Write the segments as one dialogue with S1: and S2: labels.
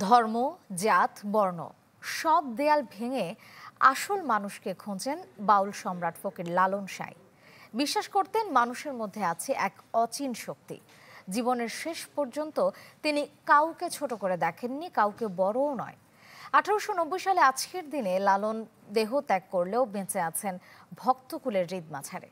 S1: ধর্ম, জাত, বর্ণ সব দেয়াল ভেঙে আসল মানুষকে খোঁজেন বাউল সম্রাট ফকির লালন সাঁই। বিশ্বাস করতেন মানুষের মধ্যে আছে এক অচিন শক্তি। জীবনের শেষ পর্যন্ত তিনি কাউকে ছোট করে দেখেননি, কাউকে বড়ও নয়। 1890 সালে আজকের দিনে লালন দেহ ত্যাগ করলেও বেঁচে আছেন ভক্তকুলের হৃদ মাঝারে।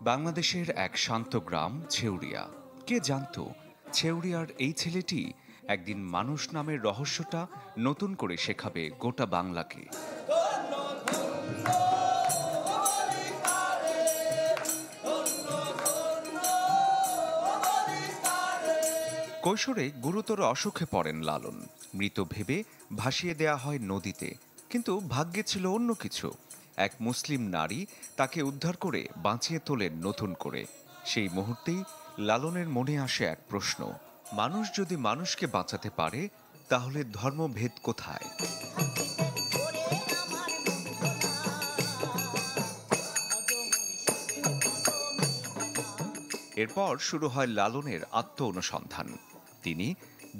S2: বাংলাদেশের এক শান্ত গ্রাম ছেউরিয়া। কে জানতো ছেউরিয়ার এই ছেলেটি একদিন মানুষ নামের রহস্যটা নতুন করে শেখাবে গোটা বাংলাকে। কৈশোরে গুরুতর অসুখে পড়েন লালন। মৃত ভেবে ভাসিয়ে দেয়া হয় নদীতে, কিন্তু ভাগ্যে ছিল অন্য কিছু। এক মুসলিম নারী তাকে উদ্ধার করে বাঁচিয়ে তোলেন নতুন করে। সেই মুহূর্তেই লালনের মনে আসে এক প্রশ্ন: মানুষ যদি মানুষকে বাঁচাতে পারে, তাহলে ধর্মভেদ কোথায়? এরপর শুরু হয় লালনের আত্ম অনুসন্ধান। তিনি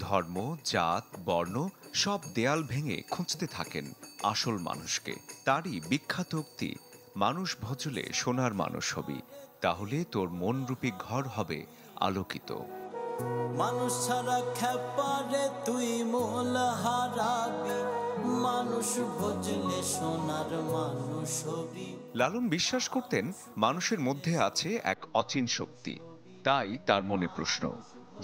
S2: ধর্ম, জাত, বর্ণ সব দেয়াল ভেঙে খুঁজতে থাকেন আসল মানুষকে। তারই বিখ্যাত উক্তি, মানুষ ভজলে সোনার মানুষ হবি, তাহলে তোর মনরূপী ঘর হবে আলোকিত।
S3: মানুষ ছাড়া খেপারে তুই মোল হারাবি, মানুষ ভজলে সোনার মানুষ হবি।
S2: লালন বিশ্বাস করতেন মানুষের মধ্যে আছে এক অচিন শক্তি। তাই তার মনে প্রশ্ন,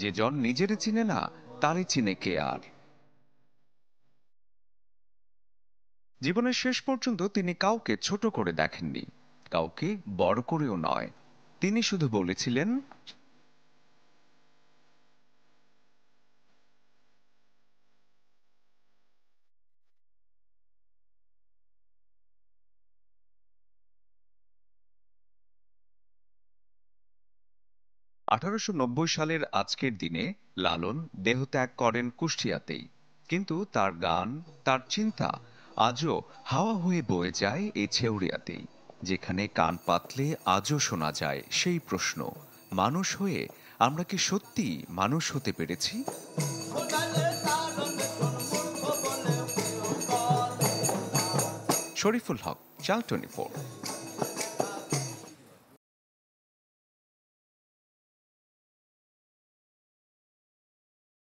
S2: যে জন নিজেরে চিনে না, তারে চিনে কে আর? জীবনের শেষ পর্যন্ত তিনি কাউকে ছোট করে দেখেননি, কাউকে বড় করেও নয়। তিনি শুধু বলেছিলেন, 1890 সালের আজকের দিনে লালন দেহত্যাগ করেন কুষ্টিয়াতেই। কিন্তু তার গান, তার চিন্তা আজও হাওয়া হয়ে বয়ে যায় এই ছেউরিয়াতেই, যেখানে কান পাতলে আজও শোনা যায় সেই প্রশ্ন: মানুষ হয়ে আমরা কি সত্যি মানুষ হতে পেরেছি? শরীফুল হক, চ্যানেল 24।